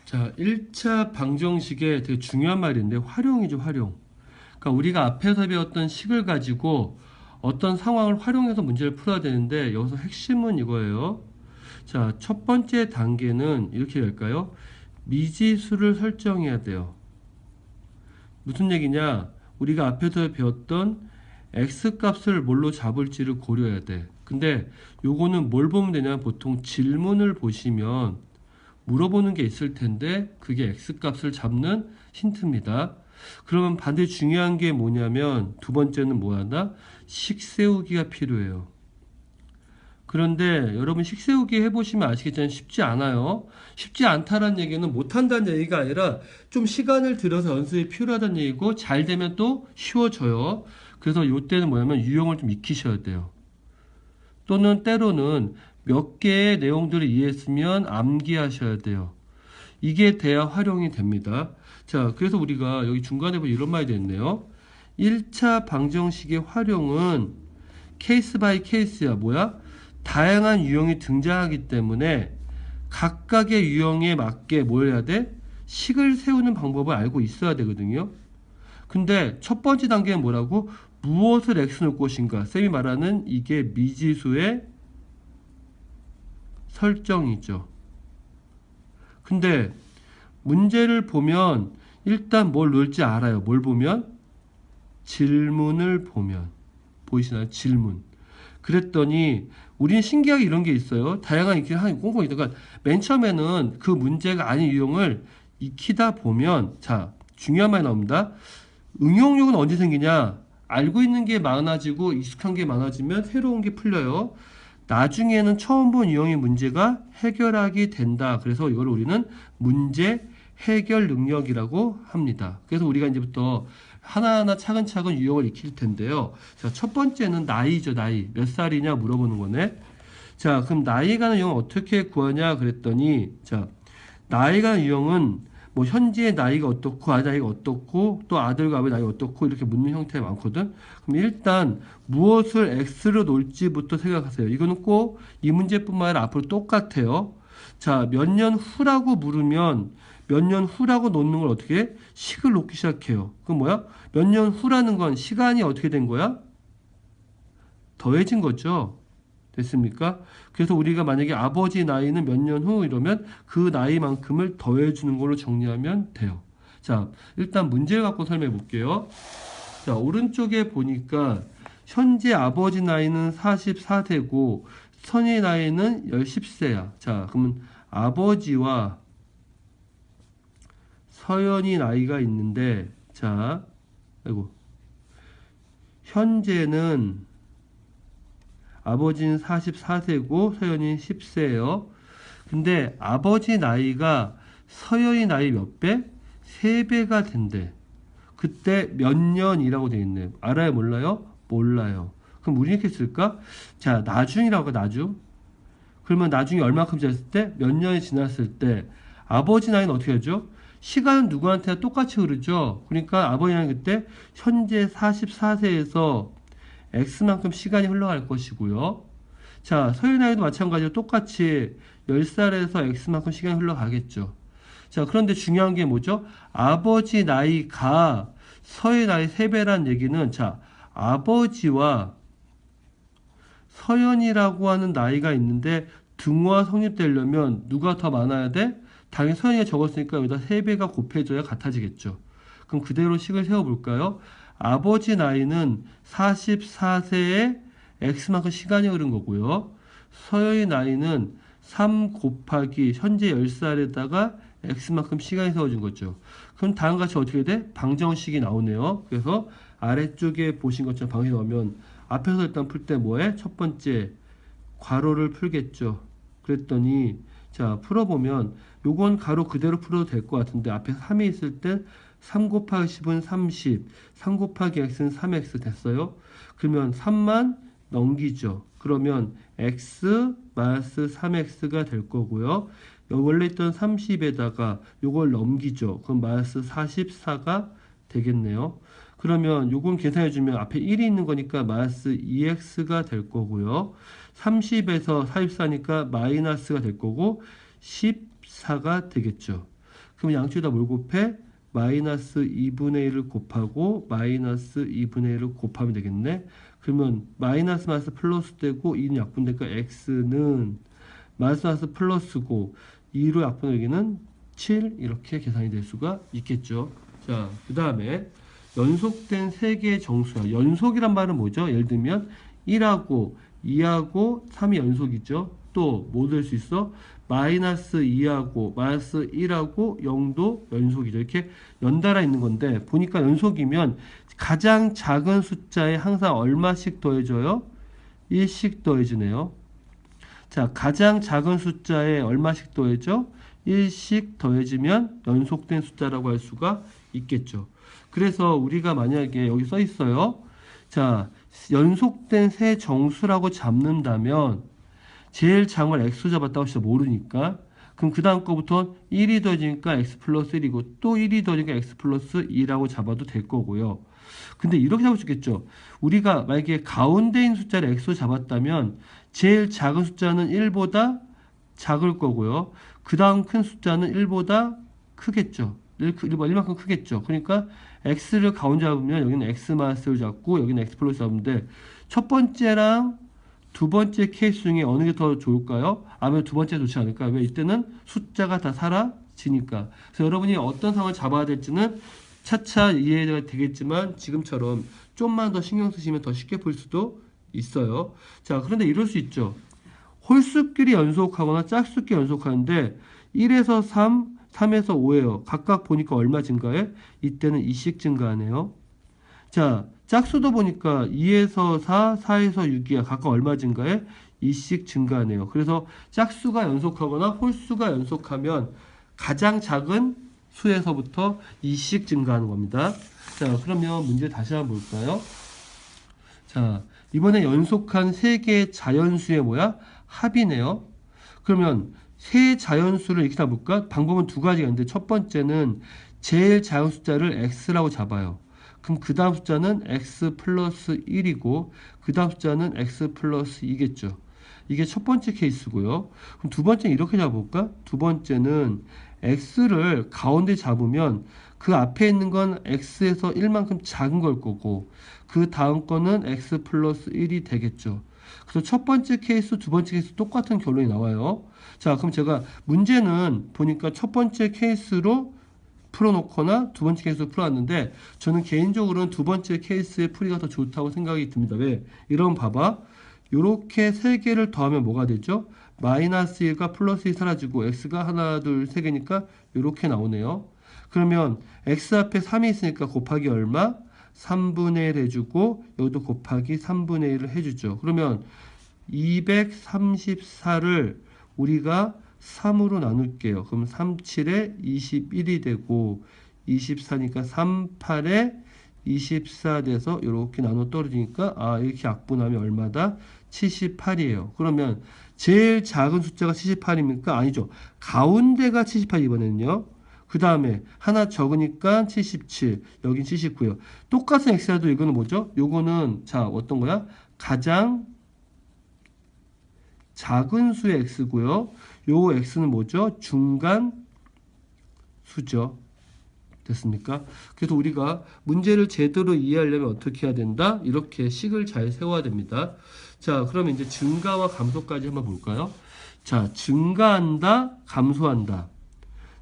자, 1차 방정식에 되게 중요한 말인데 활용이죠, 활용. 그러니까 우리가 앞에서 배웠던 식을 가지고 어떤 상황을 활용해서 문제를 풀어야 되는데 여기서 핵심은 이거예요. 자, 첫 번째 단계는 이렇게 될까요? 미지수를 설정해야 돼요. 무슨 얘기냐? 우리가 앞에서 배웠던 x 값을 뭘로 잡을지를 고려해야 돼. 근데 요거는 뭘 보면 되냐? 보통 질문을 보시면 물어보는 게 있을 텐데 그게 x값을 잡는 힌트입니다. 그러면 반대 중요한 게 뭐냐면 두 번째는 뭐하나? 식 세우기가 필요해요. 그런데 여러분 식 세우기 해보시면 아시겠지만 쉽지 않아요. 쉽지 않다는 얘기는 못한다는 얘기가 아니라 좀 시간을 들여서 연습이 필요하다는 얘기고 잘 되면 또 쉬워져요. 그래서 이때는 뭐냐면 유형을 좀 익히셔야 돼요. 또는 때로는 몇 개의 내용들을 이해했으면 암기하셔야 돼요. 이게 돼야 활용이 됩니다. 자, 그래서 우리가 여기 중간에 보면 이런 말이 됐네요. 1차 방정식의 활용은 케이스 바이 케이스야. 뭐야? 다양한 유형이 등장하기 때문에 각각의 유형에 맞게 뭘 해야 돼? 식을 세우는 방법을 알고 있어야 되거든요. 근데 첫 번째 단계는 뭐라고? 무엇을 x 놓을 것인가? 쌤이 말하는 이게 미지수의 설정이죠. 근데 문제를 보면 일단 뭘 넣을지 알아요. 뭘 보면? 질문을 보면. 보이시나요? 질문. 그랬더니 우리는 신기하게 이런 게 있어요. 다양한 익히를 하는 꼼꼼히 있다가 맨 처음에는 그 문제가 아닌 유형을 익히다 보면 자, 중요한 말이 나옵니다. 응용력은 언제 생기냐? 알고 있는 게 많아지고 익숙한 게 많아지면 새로운 게 풀려요. 나중에는 처음 본 유형의 문제가 해결하게 된다. 그래서 이걸 우리는 문제 해결 능력이라고 합니다. 그래서 우리가 이제부터 하나하나 차근차근 유형을 익힐 텐데요. 자, 첫 번째는 나이죠, 나이. 몇 살이냐 물어보는 거네. 자, 그럼 나이 가는 유형을 어떻게 구하냐 그랬더니, 자, 나이 가는 유형은 뭐 현재의 나이가 어떻고 아들 나이가 어떻고 또 아들과 아버지 나이가 어떻고 이렇게 묻는 형태가 많거든. 그럼 일단 무엇을 x로 놓을지부터 생각하세요. 이거는 꼭 이 문제뿐만 아니라 앞으로 똑같아요. 자, 몇 년 후라고 물으면 몇 년 후라고 놓는 걸 어떻게 해? 식을 놓기 시작해요. 그럼 뭐야? 몇 년 후라는 건 시간이 어떻게 된 거야? 더해진 거죠. 됐습니까? 그래서 우리가 만약에 아버지 나이는 몇 년 후 이러면 그 나이만큼을 더해주는 걸로 정리하면 돼요. 자, 일단 문제를 갖고 설명해 볼게요. 자, 오른쪽에 보니까 현재 아버지 나이는 44세고 선의 나이는 10세야. 자, 그러면 아버지와 서연이 나이가 있는데 자, 아이고. 현재는 아버지는 44세고 서연이 10세예요. 근데 아버지 나이가 서연이 나이 몇 배? 3배가 된대. 그때 몇 년이라고 되어 있네. 알아요? 몰라요? 몰라요. 그럼 우리 이렇게 쓸까? 자, 나중이라고 할까? 나중. 그러면 나중에 얼마큼 지났을 때? 몇 년이 지났을 때 아버지 나이는 어떻게 하죠? 시간은 누구한테나 똑같이 흐르죠. 그러니까 아버지 나이는 그때 현재 44세에서 X만큼 시간이 흘러갈 것이고요. 자, 서윤 나이도 마찬가지로 똑같이 10살에서 X만큼 시간이 흘러가겠죠. 자, 그런데 중요한 게 뭐죠? 아버지 나이가 서의 나이 3배란 얘기는 자, 아버지와 서연이라고 하는 나이가 있는데 등호가 성립되려면 누가 더 많아야 돼? 당연히 서연이가 적었으니까 여기다 3배가 곱해져야 같아지겠죠. 그럼 그대로 식을 세워볼까요? 아버지 나이는 44세에 X만큼 시간이 흐른 거고요. 서연이 나이는 3 곱하기 현재 10살에다가 X만큼 시간이 세워진 거죠. 그럼 다음과 같이 어떻게 돼? 방정식이 나오네요. 그래서 아래쪽에 보신 것처럼 방정식 나오면 앞에서 일단 풀 때 뭐해? 첫 번째 괄호를 풀겠죠. 그랬더니 자 풀어보면 요건 가로 그대로 풀어도 될 것 같은데 앞에 3이 있을 땐 3 곱하기 10은 30, 3 곱하기 x는 3x 됐어요. 그러면 3만 넘기죠. 그러면 x 마이너스 3x가 될 거고요. 원래 있던 30에다가 요걸 넘기죠. 그럼 마이너스 44가 되겠네요. 그러면 요건 계산해주면 앞에 1이 있는 거니까 마이너스 2x가 될 거고요. 30에서 44니까 마이너스가 될 거고 14가 되겠죠. 그럼 양쪽에다 뭘 곱해? 마이너스 2분의 1을 곱하고 마이너스 2분의 1을 곱하면 되겠네. 그러면 마이너스 마이너스 플러스 되고 2는 약분되니까 x는 마이너스 마이너스 플러스고 2로 약분되기는 7 이렇게 계산이 될 수가 있겠죠. 자, 그 다음에 연속된 세 개의 정수야. 연속이란 말은 뭐죠? 예를 들면 1하고 2하고 3이 연속이죠. 또 뭐 될 수 있어? 마이너스 2하고 마이너스 1하고 0도 연속이죠. 이렇게 연달아 있는 건데 보니까 연속이면 가장 작은 숫자에 항상 얼마씩 더해져요? 1씩 더해지네요. 자, 가장 작은 숫자에 얼마씩 더해져? 1씩 더해지면 연속된 숫자라고 할 수가 있겠죠. 그래서 우리가 만약에 여기 써 있어요. 자, 연속된 세 정수라고 잡는다면 제일 작은 걸 x로 잡았다고 진짜 모르니까 그럼 그 다음 거부터 1이 더해지니까 x 플러스 1이고 또 1이 더해지니까 x 플러스 2라고 잡아도 될 거고요. 근데 이렇게 잡을 수 있겠죠. 우리가 만약에 가운데 있는 숫자를 x로 잡았다면 제일 작은 숫자는 1보다 작을 거고요. 그 다음 큰 숫자는 1보다 크겠죠. 1만큼 크겠죠. 그러니까 x를 가운데 잡으면 여기는 x 마이너스를 잡고 여기는 x 플러스 잡는데 첫 번째랑 두 번째 케이스 중에 어느 게 더 좋을까요? 아무래도 두 번째 좋지 않을까요? 왜? 이때는 숫자가 다 사라지니까. 그래서 여러분이 어떤 상황을 잡아야 될지는 차차 이해가 되겠지만 지금처럼 좀만 더 신경 쓰시면 더 쉽게 풀 수도 있어요. 자, 그런데 이럴 수 있죠. 홀수끼리 연속하거나 짝수끼리 연속하는데 1에서 3, 3에서 5예요. 각각 보니까 얼마 증가해? 이때는 2씩 증가하네요. 자, 짝수도 보니까 2에서 4, 4에서 6이야. 각각 얼마 증가해? 2씩 증가하네요. 그래서 짝수가 연속하거나 홀수가 연속하면 가장 작은 수에서부터 2씩 증가하는 겁니다. 자, 그러면 문제 다시 한번 볼까요? 자, 이번에 연속한 세 개의 자연수의 뭐야? 합이네요. 그러면 세 자연수를 이렇게 잡을까? 방법은 두 가지가 있는데 첫 번째는 제일 작은 숫자를 x라고 잡아요. 그럼 그 다음 숫자는 x 플러스 1이고 그 다음 숫자는 x 플러스 2겠죠. 이게 첫 번째 케이스고요. 그럼 두 번째는 이렇게 잡아볼까? 두 번째는 x를 가운데 잡으면 그 앞에 있는 건 x에서 1만큼 작은 걸 거고 그 다음 거는 x 플러스 1이 되겠죠. 그래서 첫 번째 케이스, 두 번째 케이스 똑같은 결론이 나와요. 자, 그럼 제가 문제는 보니까 첫 번째 케이스로 풀어놓거나 두 번째 케이스로 풀어놨는데 저는 개인적으로는 두 번째 케이스의 풀이가 더 좋다고 생각이 듭니다. 왜? 이런 봐봐. 요렇게 세 개를 더하면 뭐가 되죠? 마이너스 1과 플러스 1이 사라지고 x가 하나, 둘, 세 개니까 요렇게 나오네요. 그러면 x 앞에 3이 있으니까 곱하기 얼마? 3분의 1 해주고 여기도 곱하기 3분의 1을 해주죠. 그러면 234를 우리가 3으로 나눌게요. 그럼 3, 7에 21이 되고 24니까 3, 8에 24 돼서 이렇게 나눠 떨어지니까 아, 이렇게 약분하면 얼마다? 78이에요. 그러면 제일 작은 숫자가 78입니까? 아니죠. 가운데가 78 이번에는요. 그 다음에 하나 적으니까 77, 여긴 79요. 똑같은 x라도 이거는 뭐죠? 요거는 자 어떤 거야? 가장 작은 수의 x고요. 요 x는 뭐죠? 중간 수죠. 됐습니까? 그래서 우리가 문제를 제대로 이해하려면 어떻게 해야 된다? 이렇게 식을 잘 세워야 됩니다. 자, 그러면 이제 증가와 감소까지 한번 볼까요? 자, 증가한다, 감소한다.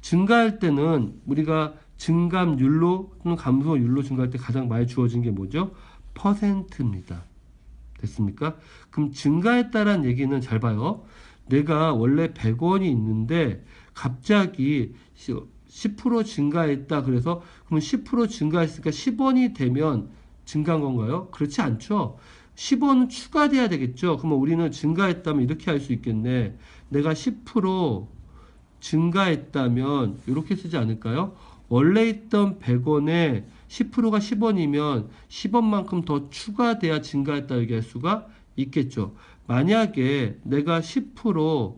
증가할 때는 우리가 증감률로 또는 감소율로 증가할 때 가장 많이 주어진 게 뭐죠? 퍼센트입니다. 됐습니까? 그럼 증가했다라는 얘기는 잘 봐요. 내가 원래 100원이 있는데 갑자기 10% 증가했다. 그래서 그러면 10% 증가했으니까 10원이 되면 증가한 건가요? 그렇지 않죠. 10원은 추가돼야 되겠죠. 그러면 우리는 증가했다면 이렇게 할 수 있겠네. 내가 10% 증가했다면 이렇게 쓰지 않을까요? 원래 있던 100원에 10%가 10원이면 10원만큼 더 추가돼야 증가했다 얘기할 수가 있겠죠. 만약에 내가 10%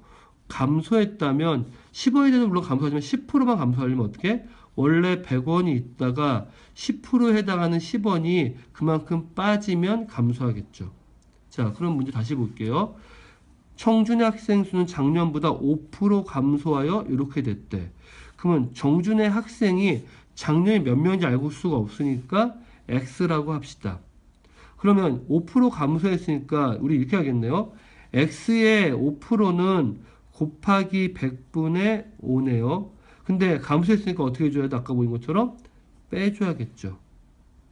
감소했다면 10원이 돼도 물론 감소하지만 10%만 감소하려면 어떻게? 원래 100원이 있다가 10%에 해당하는 10원이 그만큼 빠지면 감소하겠죠. 자, 그럼 문제 다시 볼게요. 청준의 학생 수는 작년보다 5% 감소하여 이렇게 됐대. 그러면 정준의 학생이 작년에 몇 명인지 알 수가 없으니까 x라고 합시다. 그러면 5% 감소했으니까 우리 이렇게 하겠네요. x의 5%는 곱하기 100분의 5네요. 근데 감소했으니까 어떻게 해줘야 돼? 아까 보인 것처럼 빼줘야겠죠.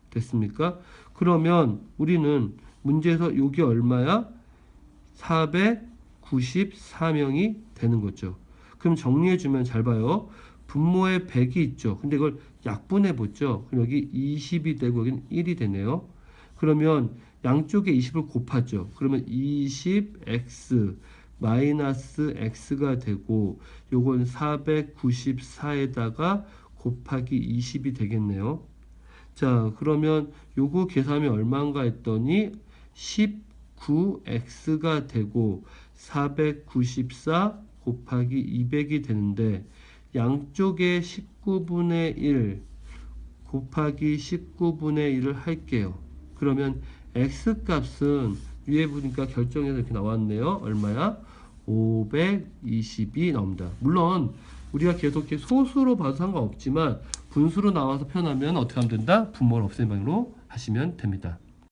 됐습니까? 그러면 우리는 문제에서 요게 얼마야? 494명이 되는 거죠. 그럼 정리해주면 잘 봐요. 분모에 100이 있죠. 근데 이걸 약분해보죠. 그럼 여기 20이 되고 여기는 1이 되네요. 그러면 양쪽에 20을 곱하죠. 그러면 20x 마이너스 x가 되고 요건 494에다가 곱하기 20이 되겠네요. 자, 그러면 요거 계산하면 얼마인가 했더니 19x가 되고 494 곱하기 200이 되는데 양쪽에 19분의 1 곱하기 19분의 1을 할게요. 그러면 x 값은 위에 보니까 결정해서 이렇게 나왔네요. 얼마야? 520이 나옵니다. 물론 우리가 계속 이렇게 소수로 봐도 상관없지만 분수로 나와서 표현하면 어떻게 하면 된다? 분모를 없애는 방향으로 하시면 됩니다.